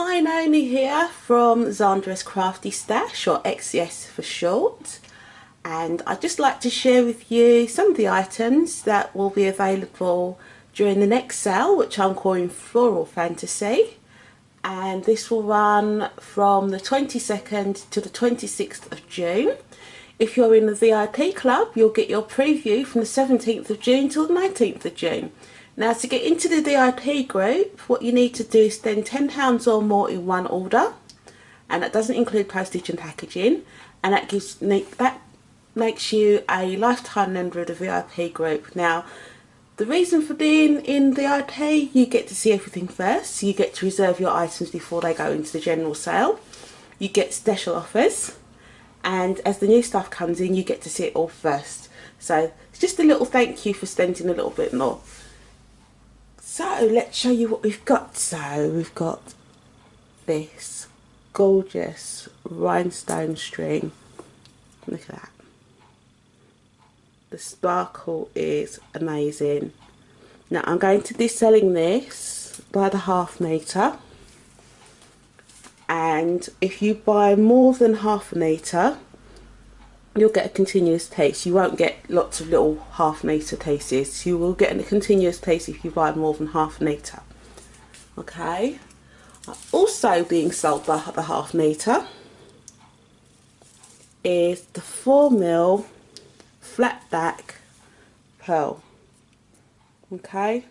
Hi, Naomi here from Xanderous Crafty Stash, or XCS for short, and I'd just like to share with you some of the items that will be available during the next sale, which I'm calling Floral Fantasy, and this will run from the 22nd to the 26th of June. If you're in the VIP club, you'll get your preview from the 17th of June till the 19th of June. Now, to get into the VIP group, what you need to do is spend £10 or more in one order, and that doesn't include postage and packaging, and that makes you a lifetime member of the VIP group. Now, the reason for being in VIP, you get to see everything first. You get to reserve your items before they go into the general sale. You get special offers, and as the new stuff comes in, you get to see it all first. So it's just a little thank you for spending a little bit more. So let's show you what we've got. So we've got this gorgeous rhinestone string. Look at that. The sparkle is amazing. Now I'm going to be selling this by the ½ metre, and if you buy more than ½ metre, you'll get a continuous piece. You won't get lots of little ½ metre pieces. You will get a continuous piece if you buy more than ½ metre. Okay. Also being sold by the ½ metre is the 4mm flat back pearl. Okay,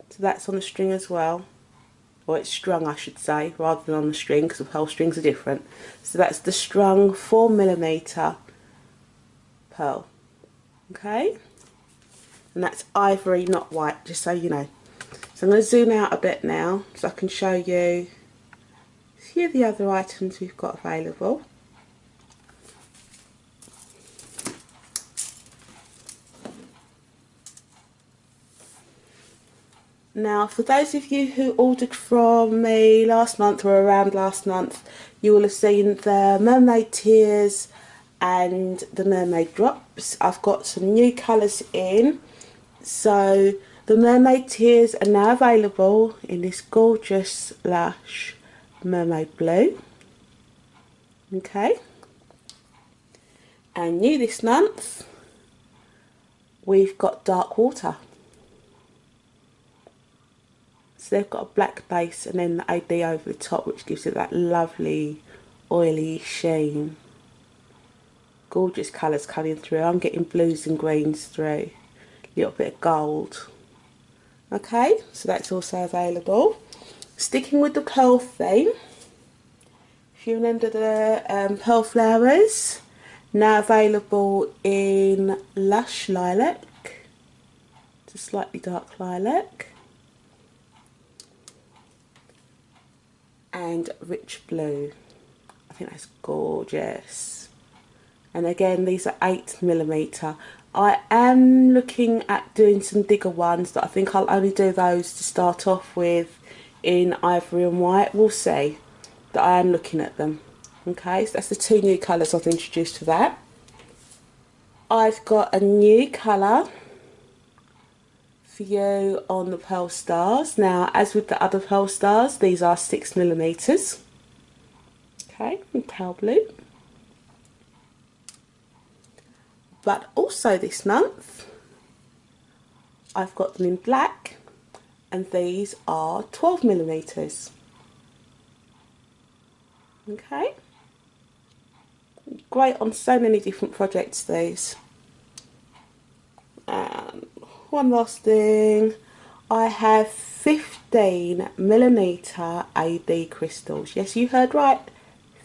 so that's on the string as well, or it's strung I should say, rather than on the string, because the pearl strings are different. So that's the strung 4mm pearl. Okay, and that's ivory, not white, just so you know. So I'm going to zoom out a bit now so I can show you a few of the other items we've got available. Now, for those of you who ordered from me last month or around last month, you will have seen the mermaid tears and the mermaid drops. I've got some new colours in. So the mermaid tears are now available in this gorgeous lush mermaid blue. Okay. And new this month, we've got dark water. So they've got a black base and then the AB over the top, which gives it that lovely oily sheen. Gorgeous colours coming through. I'm getting blues and greens through. A little bit of gold. Okay, so that's also available. Sticking with the pearl theme, if you remember the pearl flowers, now available in lush lilac. It's a slightly dark lilac. And rich blue. I think that's gorgeous. And again, these are 8mm. I am looking at doing some bigger ones, but I think I'll only do those to start off with in ivory and white. We'll see. But I am looking at them. Okay, so that's the two new colours I've introduced to that. I've got a new colour for you on the pearl stars. Now, as with the other pearl stars, these are 6mm. Okay, in pearl blue. But also this month, I've got them in black, and these are 12mm. Okay, great on so many different projects, these. And one last thing, I have 15mm AB crystals. Yes, you heard right,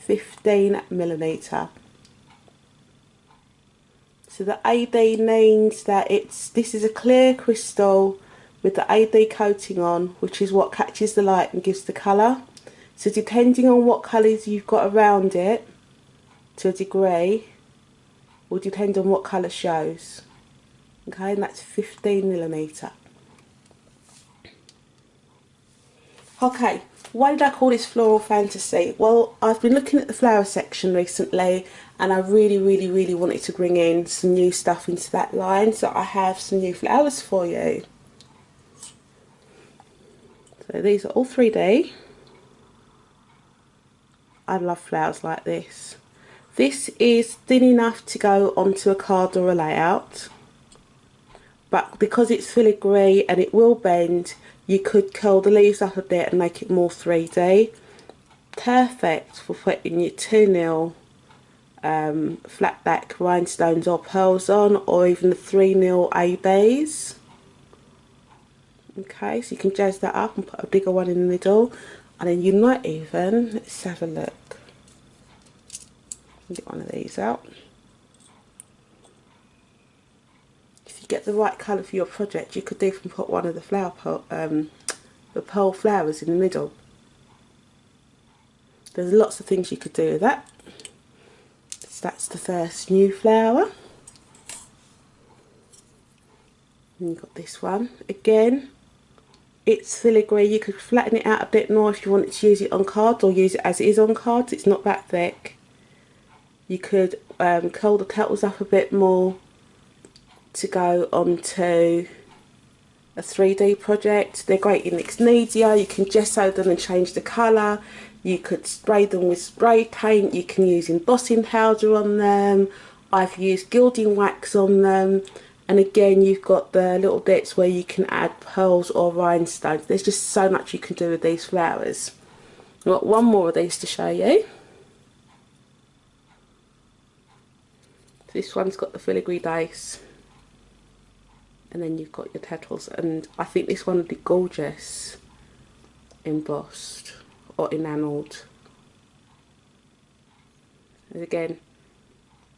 15mm. So the AB means that this is a clear crystal with the AB coating on, which is what catches the light and gives the colour. So depending on what colours you've got around it, to a degree, will depend on what colour shows. Okay, and that's 15mm. Okay, why did I call this Floral Fantasy? Well, I've been looking at the flower section recently, and I really wanted to bring in some new stuff into that line, so I have some new flowers for you. So these are all 3D. I love flowers like this. This is thin enough to go onto a card or a layout, but because it's filigree and it will bend, you could curl the leaves up a bit and make it more 3D. Perfect for putting your 2mm flat back rhinestones or pearls on, or even the 3mm ABs. Okay, so you can jazz that up and put a bigger one in the middle, and then you might even, let's have a look, get one of these out. If you get the right colour for your project, you could even put one of the the pearl flowers in the middle. There's lots of things you could do with that. So that's the first new flower. And you've got this one again. It's filigree. You could flatten it out a bit more if you wanted to use it on cards, or use it as it is on cards. It's not that thick. You could curl the petals up a bit more to go onto a 3D project. They're great in mixed media. You can gesso them and change the colour. You could spray them with spray paint. You can use embossing powder on them. I've used gilding wax on them. And again, you've got the little bits where you can add pearls or rhinestones. There's just so much you can do with these flowers. I've got one more of these to show you. This one's got the filigree base. And then you've got your petals. And I think this one would be gorgeous embossed or enamelled. And again,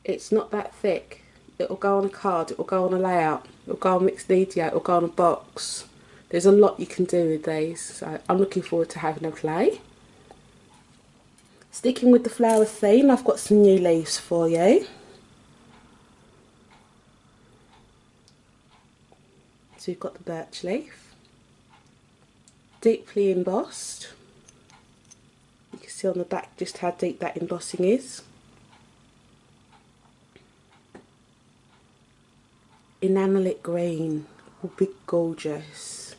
it's not that thick. It'll go on a card, it'll go on a layout, it'll go on mixed media, it'll go on a box. There's a lot you can do with these, so I'm looking forward to having a play. Sticking with the flower theme, I've got some new leaves for you. So you've got the birch leaf, deeply embossed. You can see on the back just how deep that embossing is. Enamel it green will be gorgeous,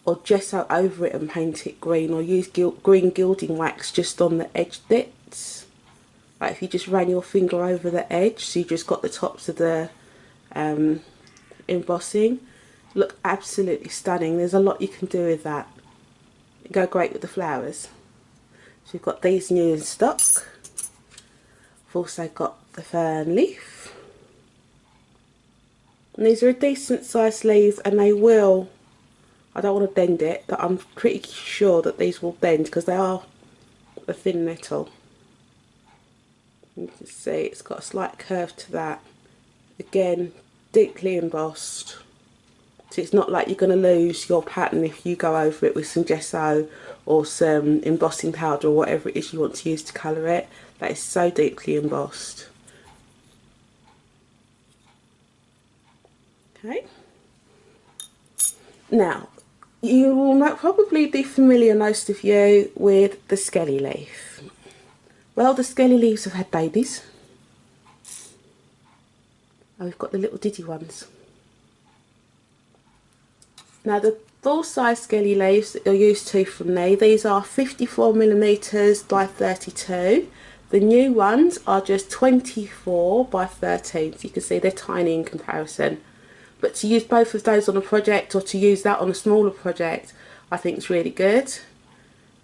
or gesso over it and paint it green, or use green gilding wax just on the edge bits. Like if you just ran your finger over the edge, so you just got the tops of the embossing, look absolutely stunning. There's a lot you can do with that. It'd go great with the flowers. So you've got these new in stock. I've also got the fern leaf. And these are a decent sized leaf, and they will, I don't want to bend it, but I'm pretty sure that these will bend because they are a thin metal. You can see it's got a slight curve to that. Again, deeply embossed. So it's not like you're going to lose your pattern if you go over it with some gesso or some embossing powder or whatever it is you want to use to colour it. That is so deeply embossed. Okay. Now, you will probably be familiar, most of you, with the skelly leaf. Well, the skelly leaves have had babies. And we've got the little diddy ones. Now, the full-size skelly leaves that you're used to from me, these are 54mm by 32. The new ones are just 24 by 13, so you can see they're tiny in comparison. But to use both of those on a project, or to use that on a smaller project, I think it's really good.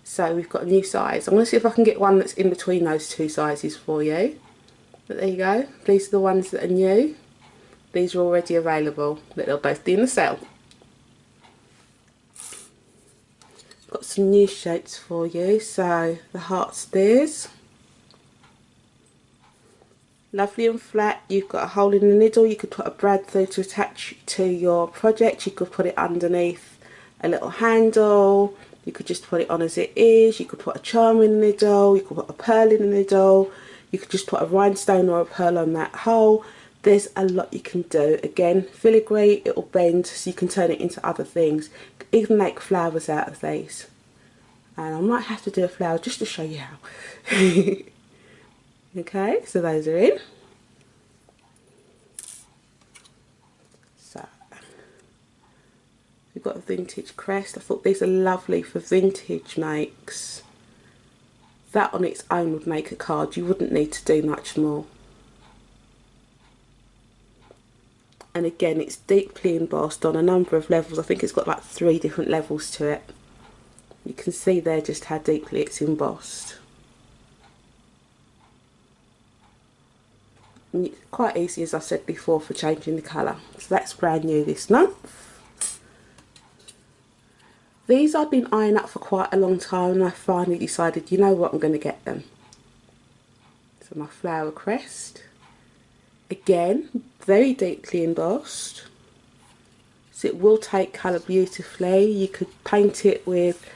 So we've got a new size. I'm going to see if I can get one that's in between those two sizes for you. But there you go. These are the ones that are new. These are already available, but they'll both be in the sale. Got some new shapes for you. So the heart spears. Lovely and flat. You've got a hole in the middle. You could put a brad through to attach to your project. You could put it underneath a little handle. You could just put it on as it is. You could put a charm in the middle. You could put a pearl in the middle. You could just put a rhinestone or a pearl on that hole. There's a lot you can do. Again, filigree, it will bend, so you can turn it into other things. You can even make flowers out of these. And I might have to do a flower just to show you how. Okay, so those are in. So we've got a vintage crest. I thought these are lovely for vintage makes. that on its own would make a card. You wouldn't need to do much more. And again, it's deeply embossed on a number of levels. I think it's got like 3 different levels to it. You can see there just how deeply it's embossed. And it's quite easy, as I said before, for changing the colour. So that's brand new this month. These I've been eyeing up for quite a long time, and I finally decided, you know what, I'm going to get them. So my flower crest. Again, very deeply embossed. So it will take colour beautifully. You could paint it with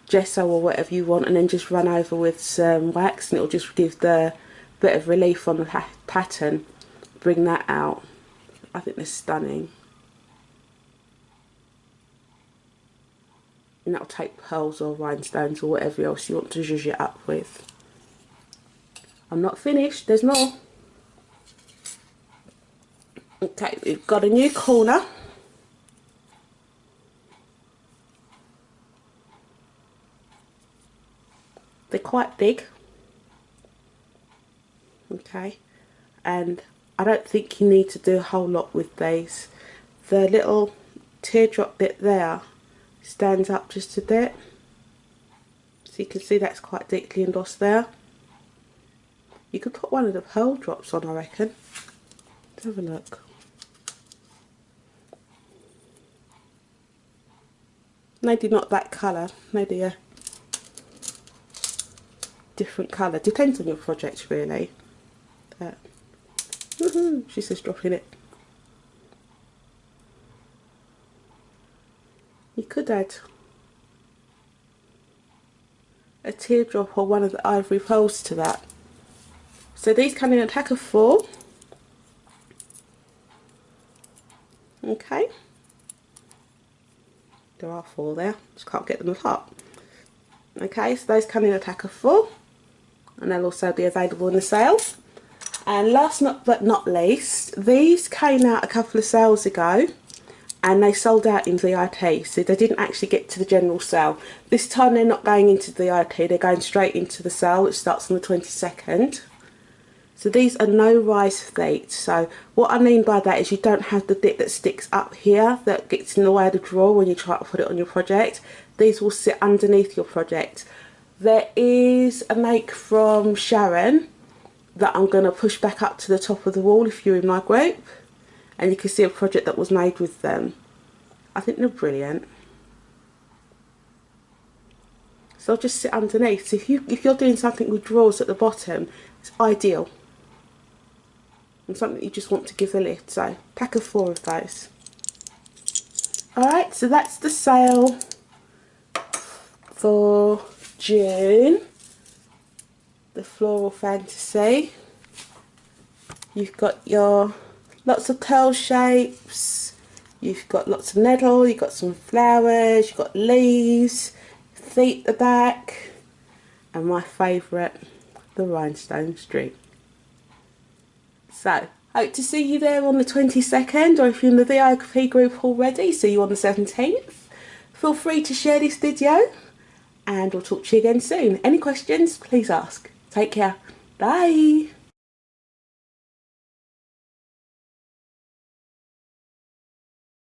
gesso or whatever you want, and then just run over with some wax, and it'll just give the bit of relief on the pattern. Bring that out. I think they're stunning. And that'll take pearls or rhinestones or whatever else you want to zhuzh it up with. I'm not finished, there's more. Okay, we've got a new corner. They're quite big. Okay, and I don't think you need to do a whole lot with these. The little teardrop bit there stands up just a bit. So you can see that's quite deeply embossed there. You could put one of the pearl drops on, I reckon. Let's have a look. Maybe not that colour, maybe a different colour. Depends on your project really. She's just dropping it. You could add a teardrop or one of the ivory pearls to that. So these come in a pack of 4. Okay. There are 4 there, just can't get them apart. Okay, so those come in a pack of 4, and they'll also be available in the sale. And last but not least, these came out a couple of sales ago and they sold out in VIP, so they didn't actually get to the general sale. This time they're not going into VIP, they're going straight into the sale, which starts on the 22nd. So these are no rise feet. So what I mean by that is you don't have the bit that sticks up here that gets in the way of the drawer when you try to put it on your project. These will sit underneath your project. There is a make from Sharon that I'm going to push back up to the top of the wall if you're in my group, and you can see a project that was made with them. I think they're brilliant. So I'll just sit underneath. So if you're doing something with drawers at the bottom, it's ideal. And something you just want to give a lift. So pack of 4 of those. Alright, so that's the sale for June. The Floral Fantasy. You've got your lots of curl shapes, you've got lots of nettle, you've got some flowers, you've got leaves, feet at the back, and my favourite, the rhinestone string. So, hope to see you there on the 22nd, or if you're in the VIP group already, see you on the 17th. Feel free to share this video, and we'll talk to you again soon. Any questions, please ask. Take care. Bye.